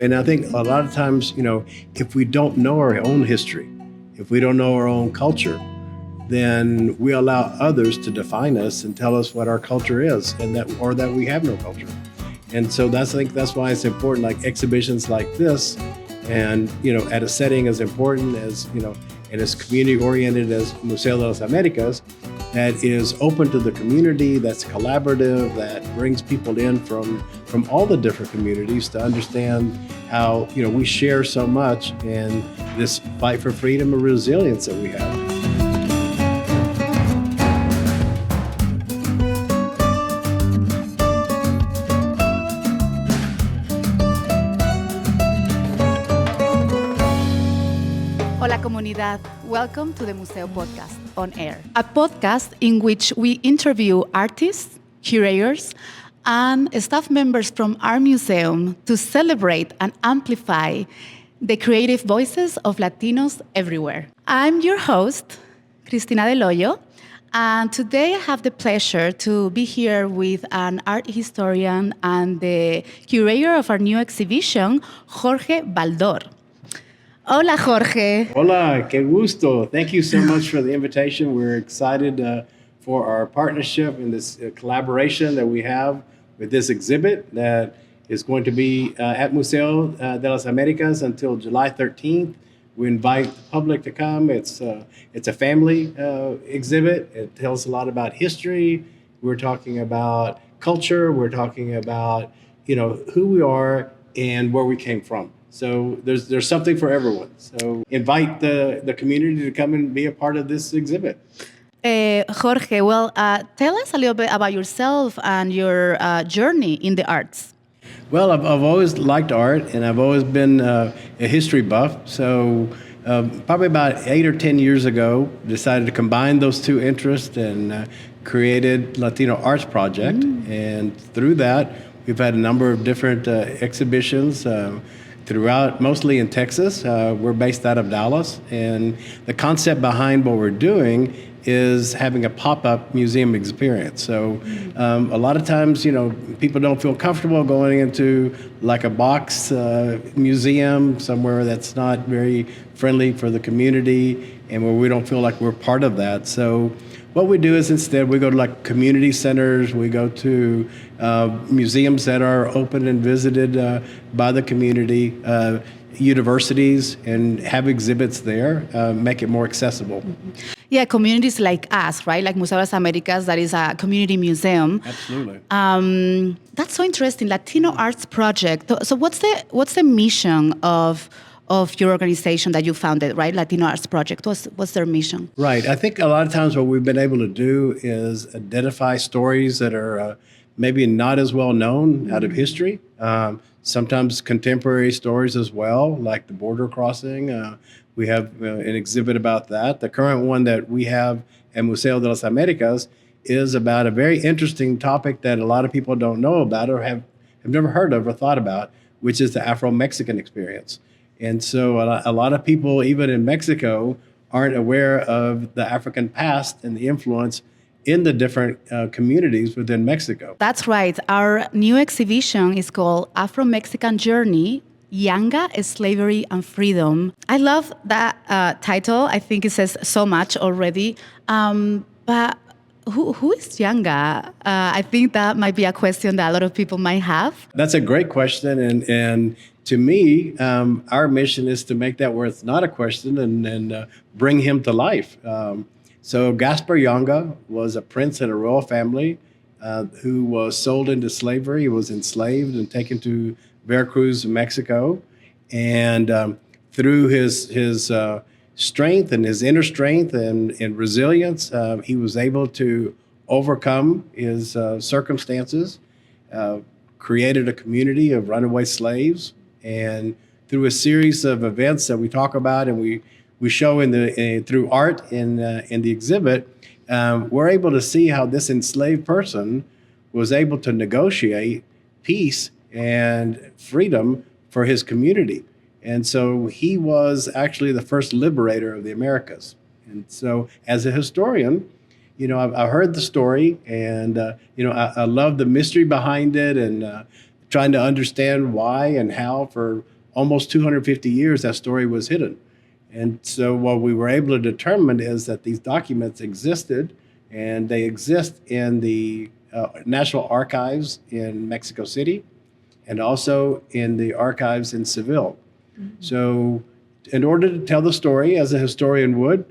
And I think a lot of times, if we don't know our own history, if we don't know our own culture, then we allow others to define us and tell us what our culture is, and that we have no culture. And so I think that's why it's important, like exhibitions like this, and at a setting as important as and as community oriented as Museo de las Americas, that is open to the community, that's collaborative, that brings people in from all the different communities to understand how we share so much in this fight for freedom and resilience that we have. Hola comunidad, welcome to the Museo Podcast on Air, a podcast in which we interview artists, curators, and staff members from our museum to celebrate and amplify the creative voices of Latinos everywhere. I'm your host, Cristina Del Hoyo, and today I have the pleasure to be here with an art historian and the curator of our new exhibition, Jorge Baldor. Hola, Jorge. Hola, qué gusto. Thank you so much for the invitation. We're excited for our partnership and this collaboration that we have with this exhibit that is going to be at Museo de las Americas until July 13th. We invite the public to come. It's a family exhibit. It tells a lot about history. We're talking about culture. We're talking about who we are and where we came from. So there's something for everyone. So invite the community to come and be a part of this exhibit. Jorge, well, tell us a little bit about yourself and your journey in the arts. Well, I've always liked art, and I've always been a history buff. So probably about 8 or 10 years ago, decided to combine those two interests and created Latino Arts Project. And through that, we've had a number of different exhibitions throughout, mostly in Texas. We're based out of Dallas. And the concept behind what we're doing is having a pop-up museum experience. So a lot of times, people don't feel comfortable going into like a box museum somewhere that's not very friendly for the community and where we don't feel like we're part of that. So what we do is instead we go to like community centers, we go to museums that are open and visited by the community, universities, and have exhibits there, make it more accessible. Yeah, communities like us, right? Like Museo de las Americas, that is a community museum. Absolutely. That's so interesting. Latino Arts Project. So what's the mission of your organization that you founded, right? Latino Arts Project. What's their mission? Right. I think a lot of times what we've been able to do is identify stories that are maybe not as well known out of history. Sometimes contemporary stories as well, like the border crossing. We have an exhibit about that. The current one that we have at Museo de las Americas is about a very interesting topic that a lot of people don't know about or have never heard of or thought about, which is the Afro-Mexican experience. And so a lot of people, even in Mexico, aren't aware of the African past and the influence in the different communities within Mexico. That's right. Our new exhibition is called Afro-Mexican Journey, Yanga, Slavery and Freedom. I love that title. I think it says so much already. But who is Yanga? I think that might be a question that a lot of people might have. That's a great question. And to me, our mission is to make that where it's not a question and bring him to life. So Gaspar Yanga was a prince in a royal family who was sold into slavery. He was enslaved and taken to Veracruz, Mexico. And through his strength and his inner strength and resilience, he was able to overcome his circumstances, created a community of runaway slaves. And through a series of events that we talk about and we show through art in the exhibit, we're able to see how this enslaved person was able to negotiate peace and freedom for his community. And so he was actually the first liberator of the Americas. And so as a historian, I heard the story and, I love the mystery behind it and trying to understand why and how for almost 250 years that story was hidden. And so what we were able to determine is that these documents existed, and they exist in the National Archives in Mexico City and also in the archives in Seville. So in order to tell the story as a historian would,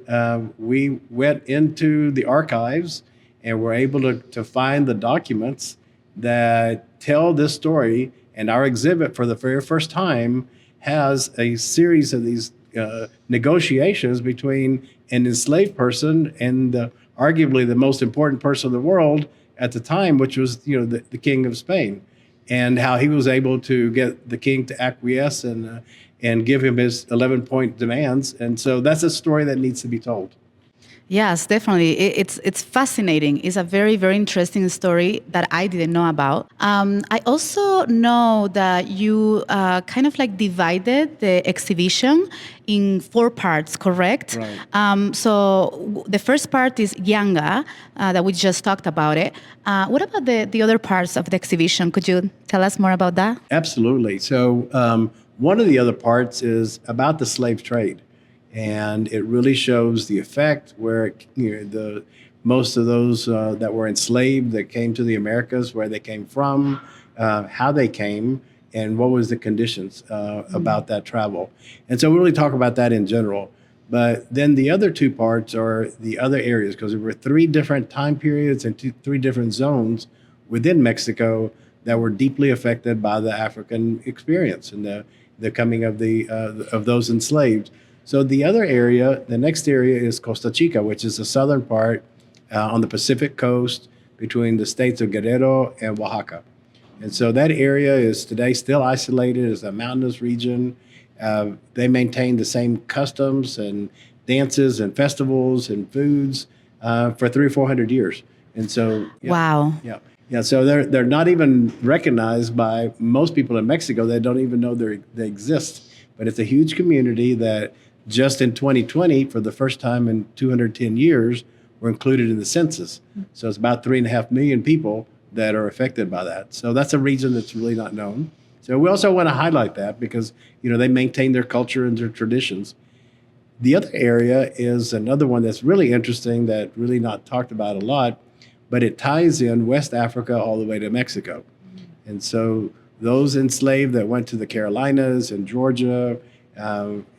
we went into the archives and were able to find the documents that tell this story. And our exhibit, for the very first time, has a series of these negotiations between an enslaved person and arguably the most important person in the world at the time, which was the King of Spain, and how he was able to get the king to acquiesce and give him his 11-point demands. And so that's a story that needs to be told. Yes, definitely. It's fascinating. It's a very, very interesting story that I didn't know about. I also know that you kind of like divided the exhibition in 4 parts, correct? Right. So the first part is Yanga, that we just talked about it. What about the other parts of the exhibition? Could you tell us more about that? Absolutely. So one of the other parts is about the slave trade. And it really shows the effect where most of those that were enslaved that came to the Americas, where they came from, how they came, and what was the conditions about that travel. And so we really talk about that in general. But then the other 2 parts are the other areas, because there were 3 different time periods and 3 different zones within Mexico that were deeply affected by the African experience and the coming of those enslaved. So the other area, the next area, is Costa Chica, which is the southern part on the Pacific coast between the states of Guerrero and Oaxaca. And so that area is today still isolated as a mountainous region. They maintain the same customs and dances and festivals and foods for 300 or 400 years. And so, wow. Yeah. So they're not even recognized by most people in Mexico. They don't even know they exist. But it's a huge community that just in 2020, for the first time in 210 years, were included in the census. So it's about 3.5 million people that are affected by that. So that's a region that's really not known. So we also want to highlight that because they maintain their culture and their traditions. The other area is another one that's really interesting that really not talked about a lot, but it ties in West Africa all the way to Mexico. And so those enslaved that went to the Carolinas and Georgia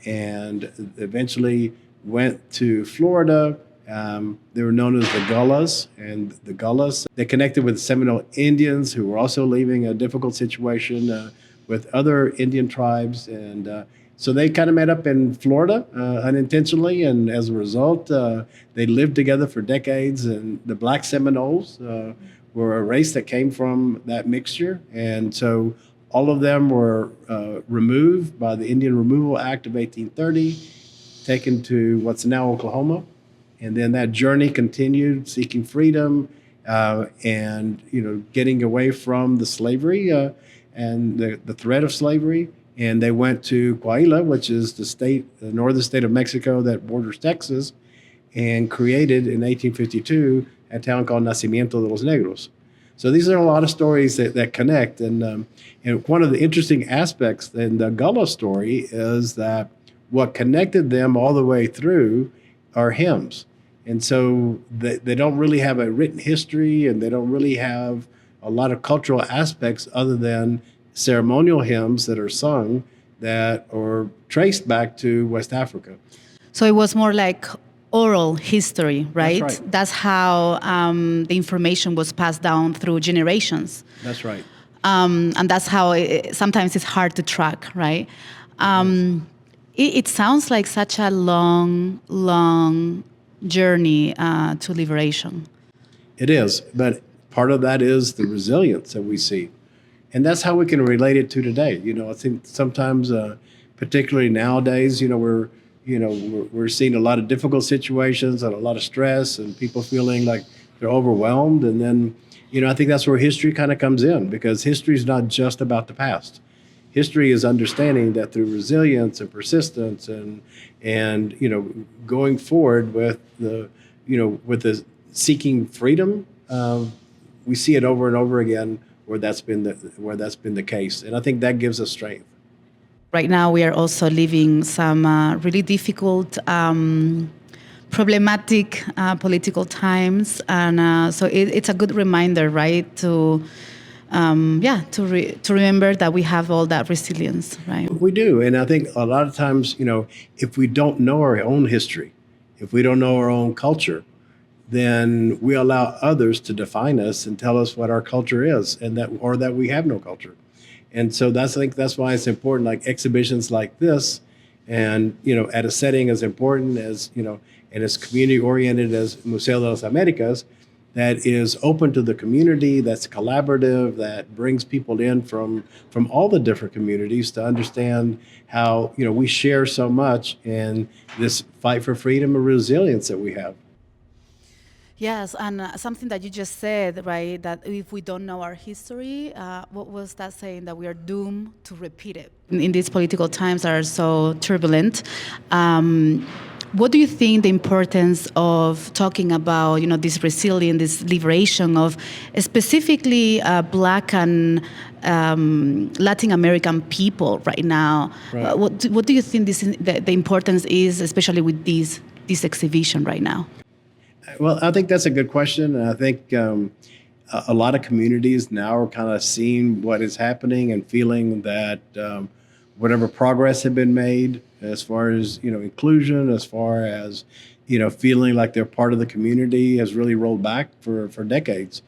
and eventually went to Florida. They were known as the Gullas, and the Gullas, they connected with Seminole Indians who were also leaving a difficult situation with other Indian tribes. And so they kind of met up in Florida unintentionally, and as a result, they lived together for decades. And the Black Seminoles were a race that came from that mixture. And so all of them were removed by the Indian Removal Act of 1830, taken to what's now Oklahoma. And then that journey continued, seeking freedom and getting away from the slavery and the threat of slavery. And they went to Coahuila, which is the northern state of Mexico that borders Texas, and created in 1852 a town called Nacimiento de los Negros. So these are a lot of stories that connect. And one of the interesting aspects in the Gullah story is that what connected them all the way through are hymns. And so they don't really have a written history, and they don't really have a lot of cultural aspects other than ceremonial hymns that are sung that are traced back to West Africa. So it was more like oral history, right? That's right. That's how the information was passed down through generations. That's right. And that's how sometimes it's hard to track, right? It sounds like such a long, long journey to liberation. It is, but part of that is the resilience that we see. And that's how we can relate it to today. I think sometimes, particularly nowadays, we're seeing a lot of difficult situations and a lot of stress and people feeling like they're overwhelmed. And then, I think that's where history kind of comes in, because history is not just about the past. History is understanding that through resilience and persistence and going forward with the seeking freedom, we see it over and over again where that's been the case, and I think that gives us strength. Right now, we are also living some really difficult, problematic political times, and so it's a good reminder, right, to remember that we have all that resilience, right? We do, and I think a lot of times, if we don't know our own history, if we don't know our own culture, then we allow others to define us and tell us what our culture is, and that we have no culture. And so I think that's why it's important, like exhibitions like this, and at a setting as important as and as community oriented as Museo de las Americas, that is open to the community, that's collaborative, that brings people in from all the different communities to understand how we share so much in this fight for freedom and resilience that we have. Yes, and something that you just said, right, that if we don't know our history, what was that saying? That we are doomed to repeat it. In these political times that are so turbulent, what do you think the importance of talking about, this resilience, this liberation of specifically Black and Latin American people right now? Right. What do you think the importance is, especially with this exhibition right now? Well, I think that's a good question. And I think a lot of communities now are kind of seeing what is happening and feeling that whatever progress had been made as far as, inclusion, as far as, feeling like they're part of the community has really rolled back for decades.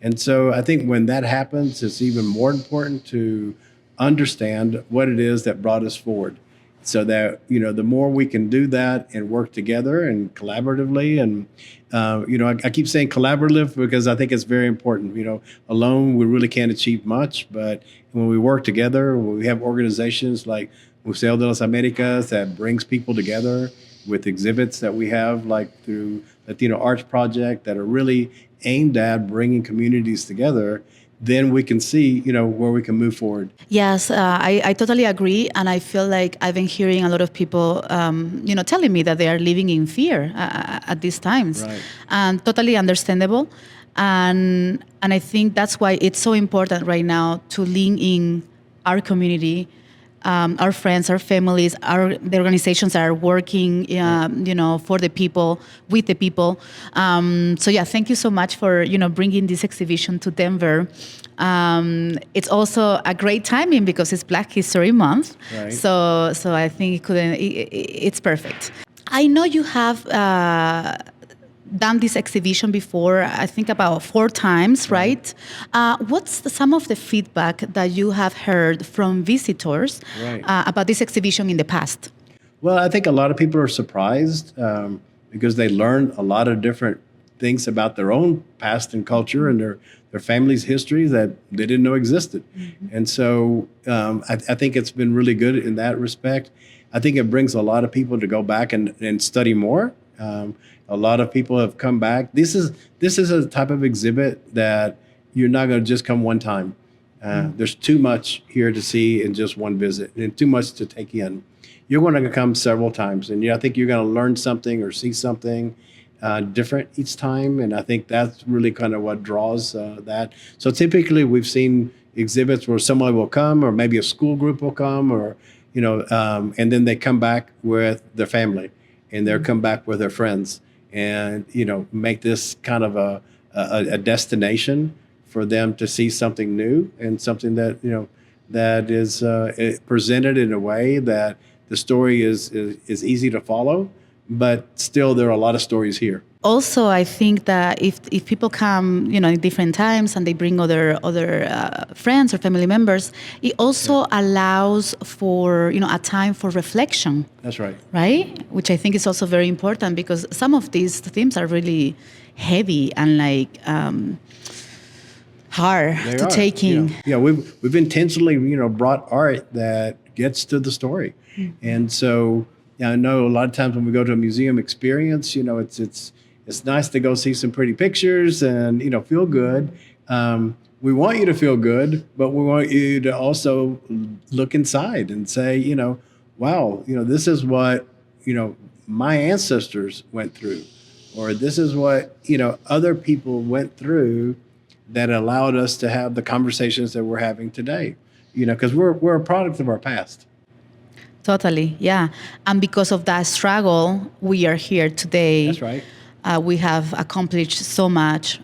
And so I think when that happens, it's even more important to understand what it is that brought us forward. So that, the more we can do that and work together and collaboratively, and, I keep saying collaborative because I think it's very important. Alone, we really can't achieve much, but when we work together, when we have organizations like Museo de las Americas that brings people together with exhibits that we have, like through Latino Arts Project, that are really aimed at bringing communities together, then we can see, where we can move forward. Yes, I totally agree. And I feel like I've been hearing a lot of people, telling me that they are living in fear at these times. Right. And totally understandable. And I think that's why it's so important right now to lean in our community, our friends, our families, the organizations that are working, for the people, with the people. So yeah, thank you so much for bringing this exhibition to Denver. It's also a great timing because it's Black History Month. Right. So I think it's perfect. I know you have done this exhibition before, I think about 4 times, right? What's some of the feedback that you have heard from visitors about this exhibition in the past? Well, I think a lot of people are surprised because they learn a lot of different things about their own past and culture and their family's history that they didn't know existed. Mm-hmm. And so I think it's been really good in that respect. I think it brings a lot of people to go back and study more. A lot of people have come back. This is a type of exhibit that you're not going to just come one time. There's too much here to see in just one visit, and too much to take in. You're going to come several times, and I think you're going to learn something or see something different each time. And I think that's really kind of what draws that. So typically, we've seen exhibits where someone will come, or maybe a school group will come, or and then they come back with their family, and they'll come back with their friends, and make this kind of a destination for them to see something new and something that that is presented in a way that the story is easy to follow, but still there are a lot of stories here. Also, I think that if people come, in different times and they bring other friends or family members, it also allows for, a time for reflection. That's right. Right? Which I think is also very important because some of these themes are really heavy and hard to take in. Yeah, we've intentionally, brought art that gets to the story. Mm-hmm. And so, I know a lot of times when we go to a museum experience, it's nice to go see some pretty pictures and, feel good. We want you to feel good, but we want you to also look inside and say, wow, this is what, my ancestors went through, or this is what, other people went through that allowed us to have the conversations that we're having today. Because we're a product of our past. Totally, yeah. And because of that struggle, we are here today. That's right. We have accomplished so much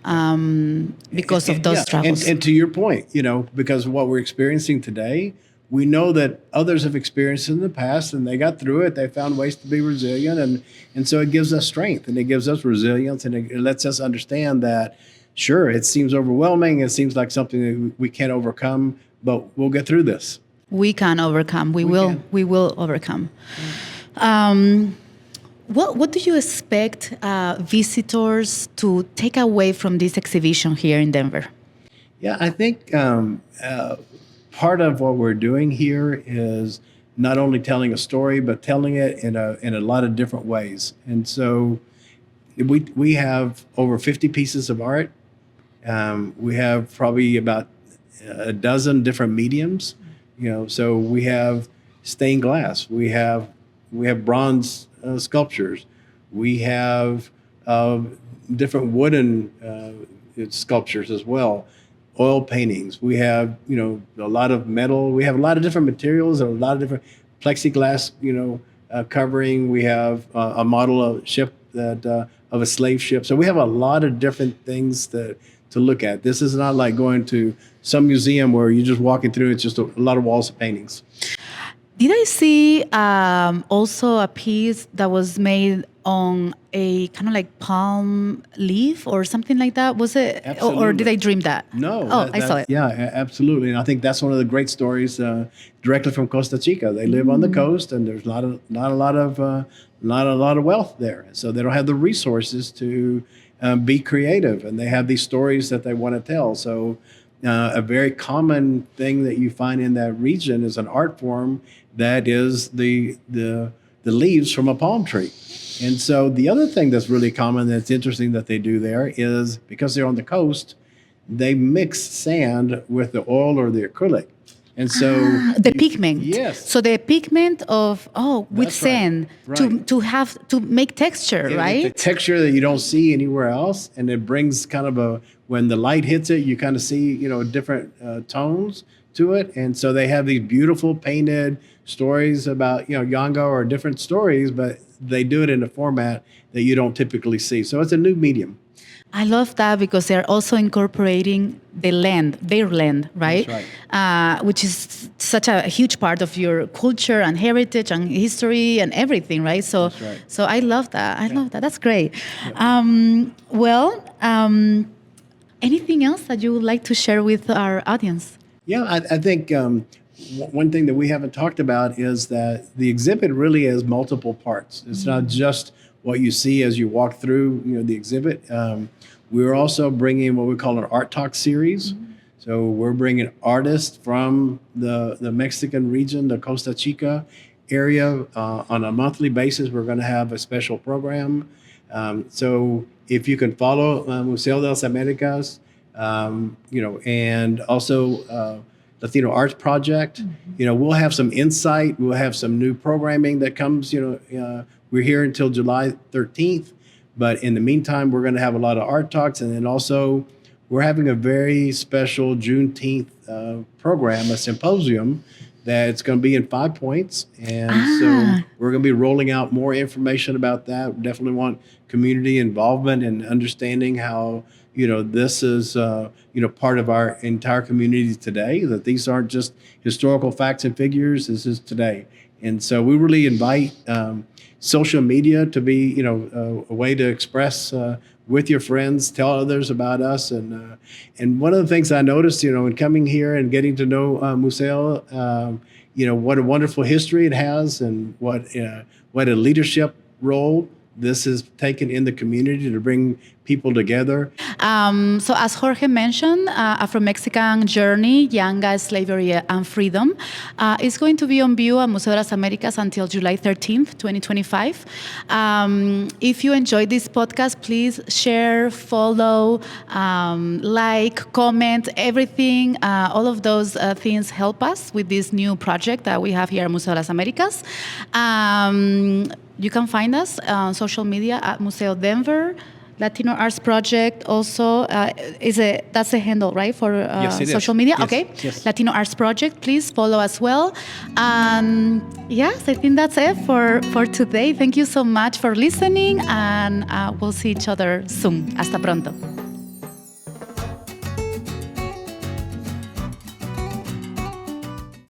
because of those struggles. And to your point, because what we're experiencing today, we know that others have experienced in the past and they got through it. They found ways to be resilient. And so it gives us strength and it gives us resilience and it lets us understand that, sure, it seems overwhelming. It seems like something that we can't overcome, but we'll get through this. We can overcome. We will overcome. What do you expect visitors to take away from this exhibition here in Denver? Yeah, I think part of what we're doing here is not only telling a story, but telling it in a lot of different ways. And so we have over 50 pieces of art. We have probably about a dozen different mediums. So we have stained glass. We have bronze sculptures. We have different wooden sculptures as well. Oil paintings. We have, a lot of metal. We have a lot of different materials and a lot of different plexiglass, covering. We have a model of ship of a slave ship. So we have a lot of different things to look at. This is not like going to some museum where you're just walking through. It's just a lot of walls of paintings. Did I see also a piece that was made on a kind of like palm leaf or something like that? Was it? Absolutely. Or did I dream that? No. I saw it. Yeah, absolutely. And I think that's one of the great stories directly from Costa Chica. They live on the coast, and there's not a lot of wealth there, so they don't have the resources to be creative, and they have these stories that they want to tell. So. A very common thing that you find in that region is an art form that is the leaves from a palm tree. And so the other thing that's really common that's interesting that they do there is because they're on the coast, they mix sand with the oil or the acrylic. And so the pigment. Yes. So the pigment of with That's sand right. to make texture, right? The texture that you don't see anywhere else, and it brings kind of when the light hits it, you kind of see different tones to it, and so they have these beautiful painted stories about Yanga or different stories, but they do it in a format that you don't typically see. So it's a new medium. I love that because they're also incorporating their land, right? That's right. Which is such a huge part of your culture and heritage and history and everything, right? So, That's right. So I love that. I love that. That's great. Anything else that you would like to share with our audience? Yeah, I think one thing that we haven't talked about is that the exhibit really has multiple parts. It's not just what you see as you walk through, the exhibit. We're also bringing what we call an Art Talk series. So we're bringing artists from the Mexican region, the Costa Chica area, on a monthly basis. We're going to have a special program. So if you can follow Museo de las Americas, and also Latino Arts Project, we'll have some insight. We'll have some new programming that comes. We're here until July 13th, but in the meantime, we're going to have a lot of art talks, and then also we're having a very special Juneteenth program, a symposium that's going to be in 5 points, and so we're going to be rolling out more information about that. We definitely want community involvement and understanding how this is part of our entire community today. That these aren't just historical facts and figures. This is today, and so we really invite social media to be a way to express with your friends, tell others about us, and one of the things I noticed in coming here and getting to know Museo, what a wonderful history it has, and what a leadership role this is taken in the community to bring people together. So as Jorge mentioned, Afro-Mexican Journey, Yanga, Slavery and Freedom is going to be on view at Museo de las Americas until July 13th, 2025. If you enjoyed this podcast, please share, follow, like, comment, everything. All of those things help us with this new project that we have here at Museo de las Americas. You can find us on social media at Museo Denver, Latino Arts Project also that's a handle, right, for Yes, it is. social media? Yes, Okay. yes. Latino Arts Project, please follow as well. And yes, I think that's it for today. Thank you so much for listening, and we'll see each other soon. Hasta pronto.